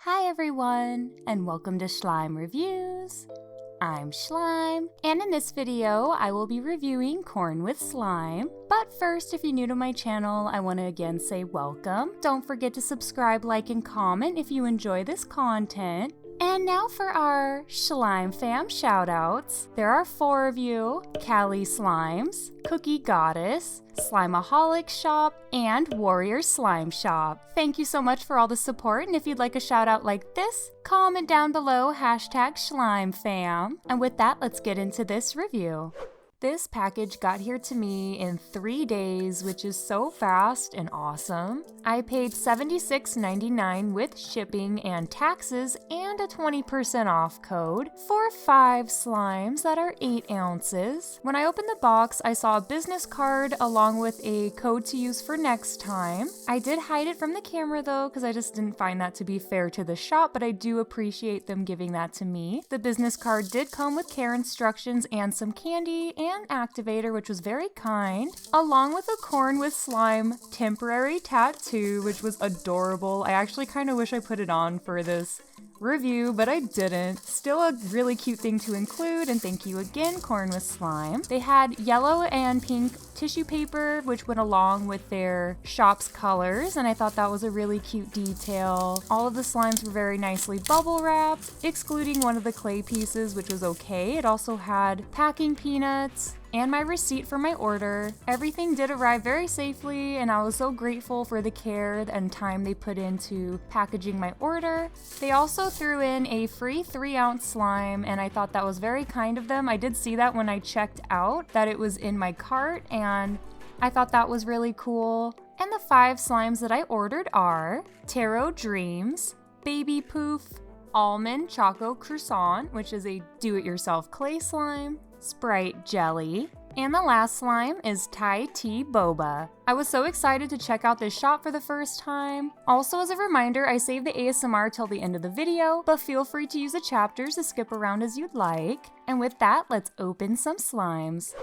Hi everyone, and welcome to Shlime Reviews. I'm Shlime, and in this video, I will be reviewing corn with slime. But first, if you're new to my channel, I want to again say welcome. Don't forget to subscribe, like, and comment if you enjoy this content. And now for our Shlime fam shoutouts. There are 4 of you: Callie Slimes, Cookie Goddess, Slimeaholic Shop, and Warrior Slime Shop. Thank you so much for all the support, and if you'd like a shout out like this, comment down below #ShlimeFam. And with that, let's get into this review. This package got here to me in 3 days, which is so fast and awesome. I paid $76.99 with shipping and taxes and a 20% off code for 5 slimes that are 8 ounces. When I opened the box, I saw a business card along with a code to use for next time. I did hide it from the camera though, because I just didn't find that to be fair to the shop, but I do appreciate them giving that to me. The business card did come with care instructions and some candy and activator, which was very kind, along with a corn with slime temporary tattoo, which was adorable. I actually kind of wish I put it on for this review, but I didn't. Still a really cute thing to include, and thank you again, corn with slime. They had yellow and pink tissue paper, which went along with their shop's colors, and I thought that was a really cute detail. All of the slimes were very nicely bubble wrapped, excluding one of the clay pieces, which was okay. It also had packing peanuts and my receipt for my order. Everything did arrive very safely, and I was so grateful for the care and time they put into packaging my order. They also threw in a free 3-ounce slime, and I thought that was very kind of them. I did see that when I checked out, that it was in my cart, and I thought that was really cool. And the 5 slimes that I ordered are Taro Dreams, Baby Poof, Almond Choco Croissant, which is a do-it-yourself clay slime, Sprite Jelly, and the last slime is Thai Tea Boba. I was so excited to check out this shop for the first time. Also, as a reminder, I saved the ASMR till the end of the video, but feel free to use the chapters to skip around as you'd like. And with that, let's open some slimes.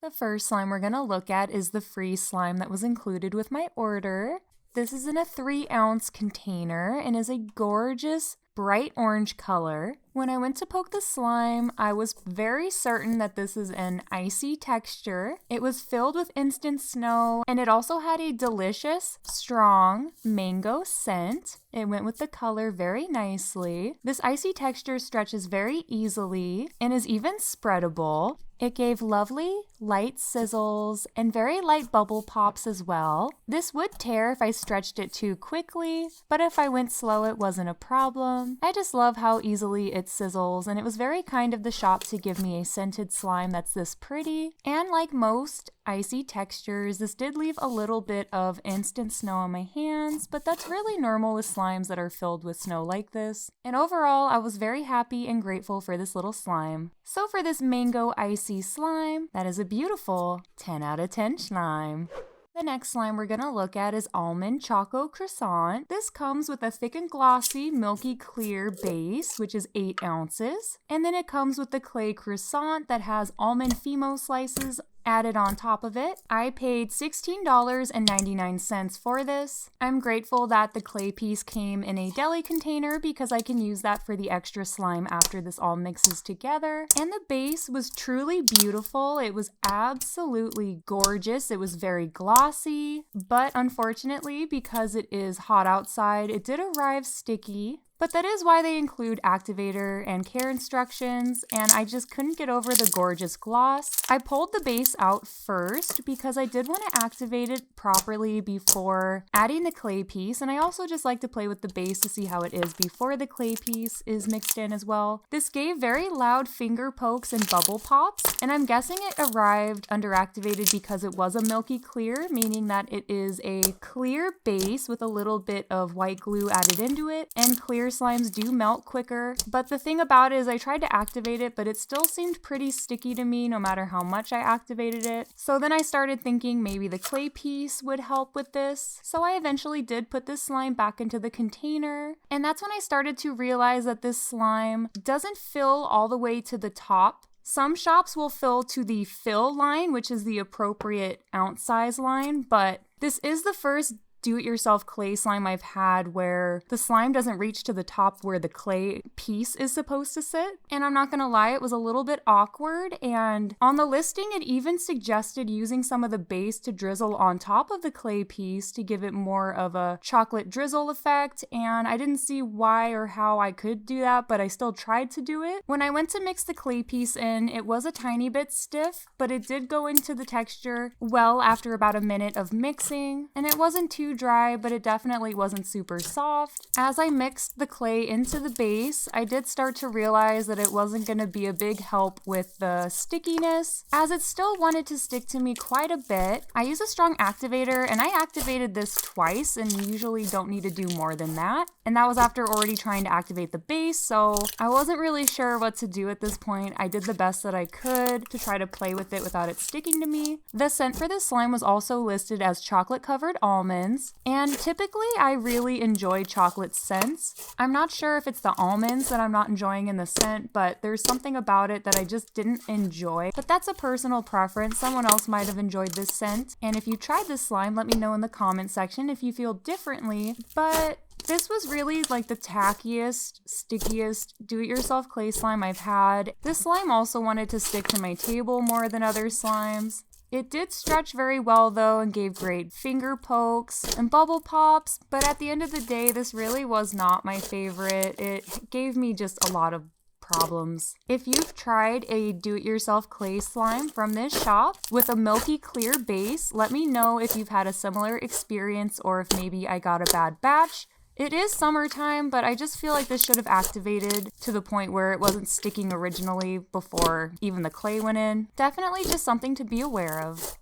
The first slime we're gonna look at is the free slime that was included with my order. This is in a 3-ounce container and is a gorgeous bright orange color. When I went to poke the slime, I was very certain that this is an icy texture. It was filled with instant snow, and it also had a delicious, strong mango scent. It went with the color very nicely. This icy texture stretches very easily and is even spreadable. It gave lovely, light sizzles and very light bubble pops as well. This would tear if I stretched it too quickly, but if I went slow, it wasn't a problem. I just love how easily it sizzles, and it was very kind of the shop to give me a scented slime that's this pretty. And like most icy textures, this did leave a little bit of instant snow on my hands, but that's really normal with slimes that are filled with snow like this. And overall, I was very happy and grateful for this little slime. So for this mango icy slime, that is a beautiful 10 out of 10 slime. The next slime we're gonna look at is Almond Choco Croissant. This comes with a thick and glossy milky clear base, which is 8 ounces. And then it comes with the clay croissant that has almond fimo slices added on top of it. I paid $16.99 for this. I'm grateful that the clay piece came in a deli container because I can use that for the extra slime after this all mixes together. And the base was truly beautiful. It was absolutely gorgeous. It was very glossy, but unfortunately, because it is hot outside, it did arrive sticky. But that is why they include activator and care instructions, and I just couldn't get over the gorgeous gloss. I pulled the base out first because I did want to activate it properly before adding the clay piece, and I also just like to play with the base to see how it is before the clay piece is mixed in as well. This gave very loud finger pokes and bubble pops, and I'm guessing it arrived underactivated because it was a milky clear, meaning that it is a clear base with a little bit of white glue added into it, and clear slimes do melt quicker. But the thing about it is I tried to activate it, but it still seemed pretty sticky to me no matter how much I activated it. So then I started thinking maybe the clay piece would help with this. So I eventually did put this slime back into the container, and that's when I started to realize that this slime doesn't fill all the way to the top. Some shops will fill to the fill line, which is the appropriate ounce size line, but this is the first do-it-yourself clay slime I've had where the slime doesn't reach to the top where the clay piece is supposed to sit. And I'm not gonna lie, it was a little bit awkward, and on the listing it even suggested using some of the base to drizzle on top of the clay piece to give it more of a chocolate drizzle effect, and I didn't see why or how I could do that, but I still tried to do it. When I went to mix the clay piece in, it was a tiny bit stiff, but it did go into the texture well after about a minute of mixing, and it wasn't too dry, but it definitely wasn't super soft. As I mixed the clay into the base, I did start to realize that it wasn't going to be a big help with the stickiness, as it still wanted to stick to me quite a bit. I use a strong activator, and I activated this twice, and you usually don't need to do more than that. And that was after already trying to activate the base, so I wasn't really sure what to do at this point. I did the best that I could to try to play with it without it sticking to me. The scent for this slime was also listed as chocolate-covered almonds, and typically I really enjoy chocolate scents. I'm not sure if it's the almonds that I'm not enjoying in the scent, but there's something about it that I just didn't enjoy. But that's a personal preference. Someone else might have enjoyed this scent, and if you tried this slime, let me know in the comment section if you feel differently. But this was really like the tackiest, stickiest do-it-yourself clay slime I've had. This slime also wanted to stick to my table more than other slimes. It did stretch very well though and gave great finger pokes and bubble pops, but at the end of the day, this really was not my favorite. It gave me just a lot of problems. If you've tried a do-it-yourself clay slime from this shop with a milky clear base, let me know if you've had a similar experience or if maybe I got a bad batch. It is summertime, but I just feel like this should have activated to the point where it wasn't sticking originally before even the clay went in. Definitely just something to be aware of.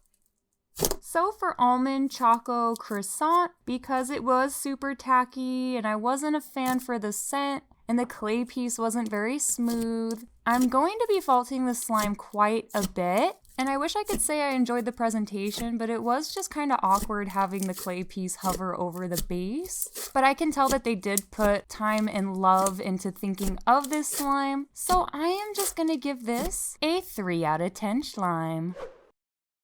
So for Almond, Choco, Croissant, because it was super tacky and I wasn't a fan for the scent and the clay piece wasn't very smooth, I'm going to be faulting the slime quite a bit. And I wish I could say I enjoyed the presentation, but it was just kind of awkward having the clay piece hover over the base. But I can tell that they did put time and love into thinking of this slime, so I am just gonna give this a 3 out of 10 slime.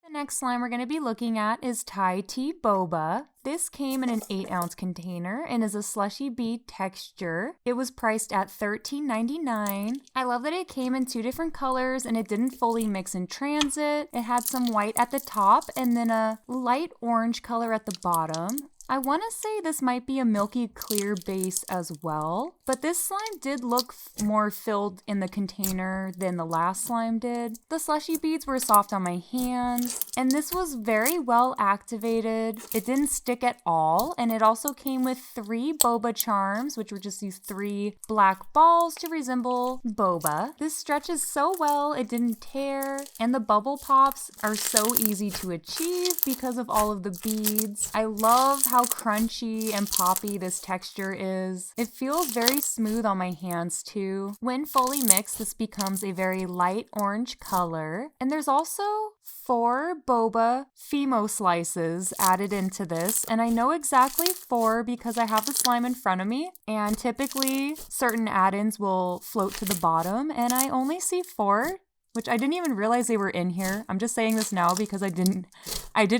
The next slime we're going to be looking at is Thai Tea Boba. This came in an 8-ounce container and is a slushy bead texture. It was priced at $13.99. I love that it came in 2 different colors and it didn't fully mix in transit. It had some white at the top and then a light orange color at the bottom. I want to say this might be a milky clear base as well, but this slime did look more filled in the container than the last slime did. The slushy beads were soft on my hands, and this was very well activated. It didn't stick at all, and it also came with 3 boba charms, which were just these 3 black balls to resemble boba. This stretches so well, it didn't tear, and the bubble pops are so easy to achieve because of all of the beads. I love how crunchy and poppy this texture is. It feels very smooth on my hands too. When fully mixed, this becomes a very light orange color. And there's also 4 boba Fimo slices added into this, and I know exactly 4 because I have the slime in front of me, and typically certain add-ins will float to the bottom, and I only see 4. Which I didn't even realize they were in here. I'm just saying this now because I didn't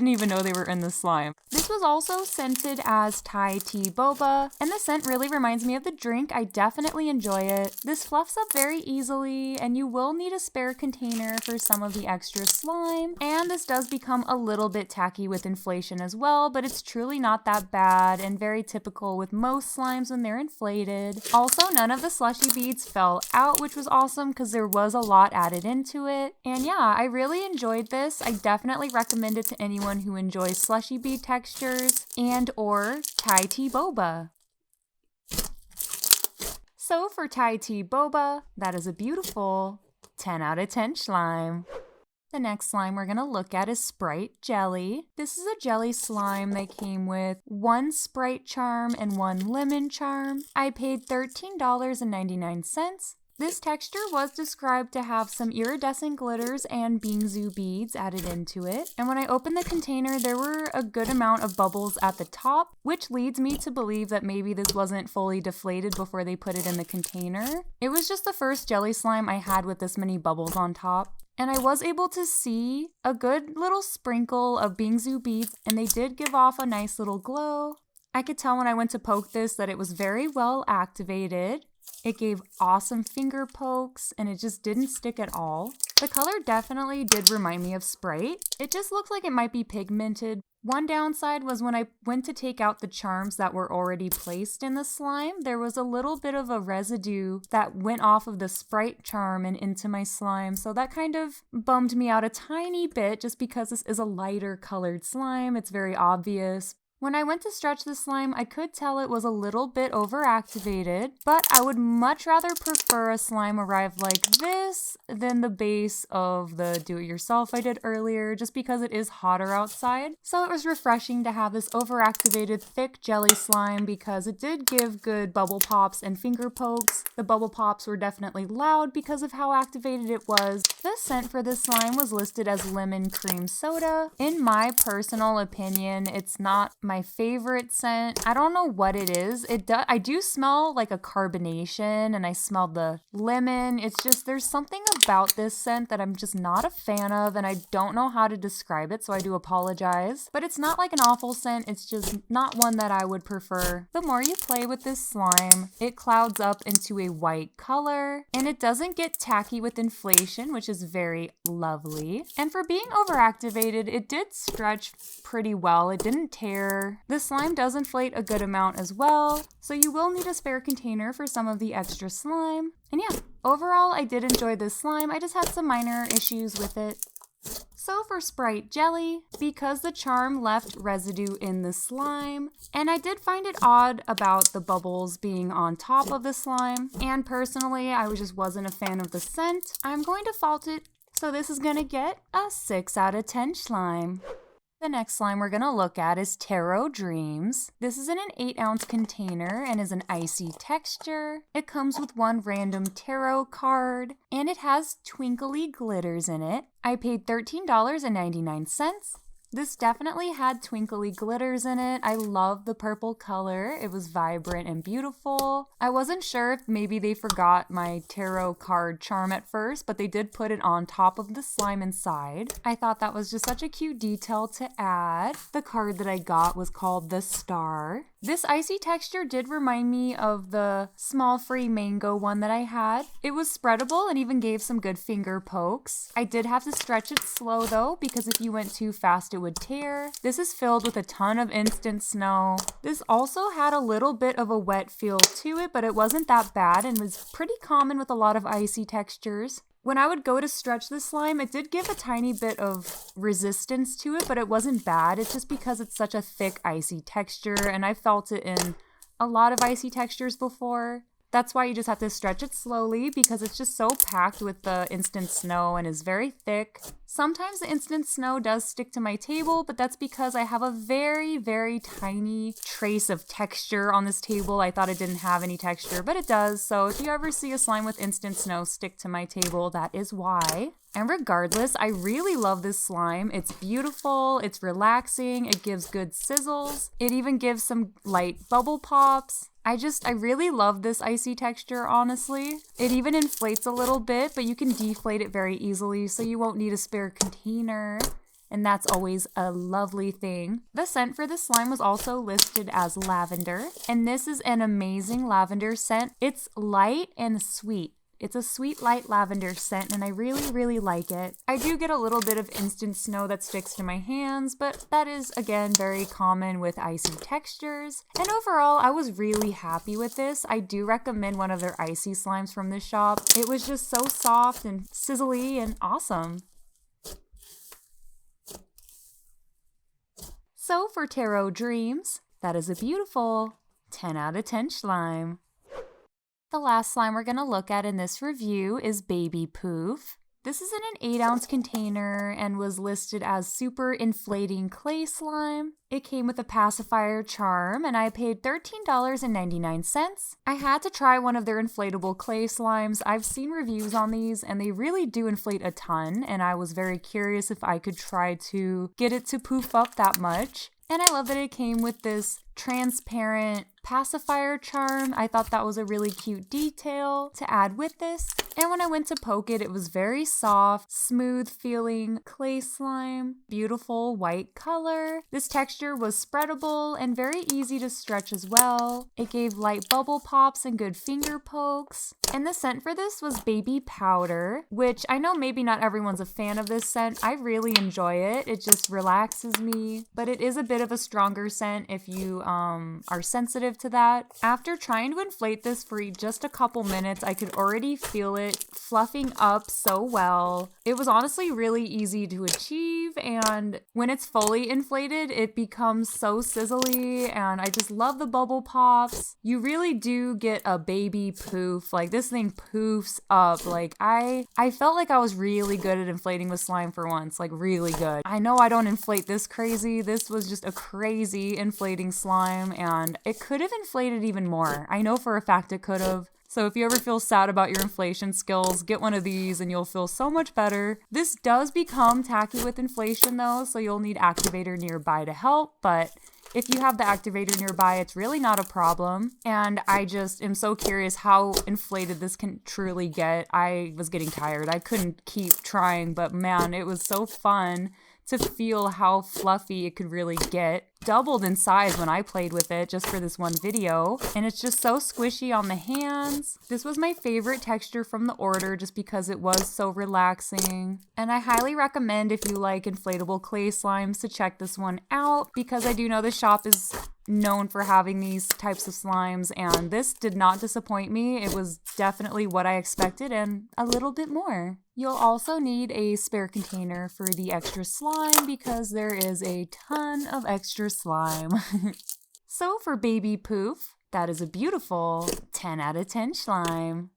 even know they were in the slime. This was also scented as Thai Tea Boba, and the scent really reminds me of the drink. I definitely enjoy it. This fluffs up very easily, and you will need a spare container for some of the extra slime. And this does become a little bit tacky with inflation as well, but it's truly not that bad and very typical with most slimes when they're inflated. Also, none of the slushy beads fell out, which was awesome because there was a lot added into it. And yeah, I really enjoyed this. I definitely recommend it to anyone who enjoys slushy bead textures and or Thai Tea Boba. So for Thai Tea Boba, that is a beautiful 10 out of 10 slime. The next slime we're going to look at is Sprite Jelly. This is a jelly slime that came with 1 Sprite charm and 1 lemon charm. I paid $13.99. This texture was described to have some iridescent glitters and bingsu beads added into it. And when I opened the container, there were a good amount of bubbles at the top, which leads me to believe that maybe this wasn't fully deflated before they put it in the container. It was just the first jelly slime I had with this many bubbles on top. and I was able to see a good little sprinkle of bingsu beads, and they did give off a nice little glow. I could tell when I went to poke this that it was very well activated. It gave awesome finger pokes, and it just didn't stick at all. The color definitely did remind me of Sprite. It just looked like it might be pigmented. One downside was when I went to take out the charms that were already placed in the slime, there was a little bit of a residue that went off of the Sprite charm and into my slime, so that kind of bummed me out a tiny bit just because this is a lighter colored slime. It's very obvious. When I went to stretch the slime, I could tell it was a little bit overactivated, but I would much rather prefer a slime arrive like this than the base of the do-it-yourself I did earlier, just because it is hotter outside. So it was refreshing to have this overactivated thick jelly slime because it did give good bubble pops and finger pokes. The bubble pops were definitely loud because of how activated it was. The scent for this slime was listed as lemon cream soda. In my personal opinion, it's not my favorite scent. I don't know what it is. I do smell like a carbonation, and I smell the lemon. It's just there's something about this scent that I'm just not a fan of, and I don't know how to describe it, so I do apologize. But it's not like an awful scent. It's just not one that I would prefer. The more you play with this slime, it clouds up into a white color, and it doesn't get tacky with inflation, which is very lovely. And for being overactivated, it did stretch pretty well. It didn't tear. The slime does inflate a good amount as well, so you will need a spare container for some of the extra slime. And yeah, overall I did enjoy this slime. I just had some minor issues with it. So for Sprite Jelly, because the charm left residue in the slime, and I did find it odd about the bubbles being on top of the slime, and personally I just wasn't a fan of the scent, I'm going to fault it. So this is gonna get a 6 out of 10 slime. The next slime we're going to look at is Taro Dreams. This is in an 8-ounce container and is an icy texture. It comes with one random tarot card, and it has twinkly glitters in it. I paid $13.99. This definitely had twinkly glitters in it. I love the purple color. It was vibrant and beautiful. I wasn't sure if maybe they forgot my tarot card charm at first, but they did put it on top of the slime inside. I thought that was just such a cute detail to add. The card that I got was called the Star. This icy texture did remind me of the small free mango one that I had. It was spreadable and even gave some good finger pokes. I did have to stretch it slow though, because if you went too fast it would tear. This is filled with a ton of instant snow. This also had a little bit of a wet feel to it, but it wasn't that bad and was pretty common with a lot of icy textures. When I would go to stretch the slime, it did give a tiny bit of resistance to it, but it wasn't bad. It's just because it's such a thick, icy texture, and I felt it in a lot of icy textures before. That's why you just have to stretch it slowly, because it's just so packed with the instant snow and is very thick. Sometimes the instant snow does stick to my table, but that's because I have a very, very tiny trace of texture on this table. I thought it didn't have any texture, but it does. So if you ever see a slime with instant snow stick to my table, that is why. And regardless, I really love this slime. It's beautiful, it's relaxing, it gives good sizzles. It even gives some light bubble pops. I really love this icy texture, honestly. It even inflates a little bit, but you can deflate it very easily, so you won't need a spare container. And that's always a lovely thing. The scent for this slime was also listed as lavender, and this is an amazing lavender scent. It's light and sweet. It's a sweet, light lavender scent, and I really, really like it. I do get a little bit of instant snow that sticks to my hands, but that is, again, very common with icy textures. And overall, I was really happy with this. I do recommend one of their icy slimes from this shop. It was just so soft and sizzly and awesome. So for Taro Dreams, that is a beautiful 10 out of 10 slime. The last slime we're going to look at in this review is Baby Poof. This is in an 8-ounce container and was listed as super inflating clay slime. It came with a pacifier charm, and I paid $13.99. I had to try one of their inflatable clay slimes. I've seen reviews on these, and they really do inflate a ton, and I was very curious if I could try to get it to poof up that much. And I love that it came with this transparent pacifier charm. I thought that was a really cute detail to add with this. And when I went to poke it, it was very soft, smooth feeling clay slime, beautiful white color. This texture was spreadable and very easy to stretch as well. It gave light bubble pops and good finger pokes. And the scent for this was baby powder, which I know maybe not everyone's a fan of this scent. I really enjoy it. It just relaxes me, but it is a bit of a stronger scent if you are sensitive to that. After trying to inflate this for just a couple minutes, I could already feel it fluffing up so well. It was honestly really easy to achieve, and when it's fully inflated, it becomes so sizzly, and I just love the bubble pops. You really do get a baby poof. Like, this thing poofs up. Like, I felt like I was really good at inflating with slime for once, like really good. I know I don't inflate this crazy. This was just a crazy inflating slime, and it could have inflated even more. I know for a fact it could have. So if you ever feel sad about your inflation skills, get one of these and you'll feel so much better. This does become tacky with inflation though, so you'll need activator nearby to help, but if you have the activator nearby, it's really not a problem. And I just am so curious how inflated this can truly get. I was getting tired. I couldn't keep trying, but man, it was so fun to feel how fluffy it could really get. Doubled in size when I played with it just for this one video, and it's just so squishy on the hands. This was my favorite texture from the order just because it was so relaxing, and I highly recommend if you like inflatable clay slimes to check this one out because I do know the shop is known for having these types of slimes, and this did not disappoint me. It was definitely what I expected and a little bit more. You'll also need a spare container for the extra slime because there is a ton of extra slime. So for Baby Poof, that is a beautiful 10 out of 10 slime.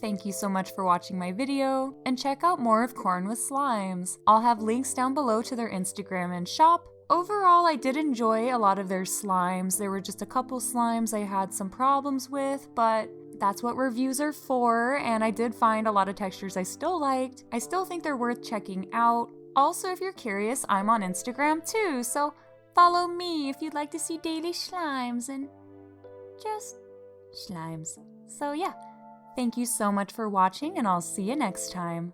thank you so much for watching my video, and check out more of Corn with Slimes. I'll have links down below to their Instagram and shop. Overall, I did enjoy a lot of their slimes. There were just a couple slimes I had some problems with, but that's what reviews are for, and I did find a lot of textures I still liked. I still think they're worth checking out. Also, if you're curious, I'm on Instagram too, so follow me if you'd like to see daily slimes and just slimes. So yeah, thank you so much for watching, and I'll see you next time.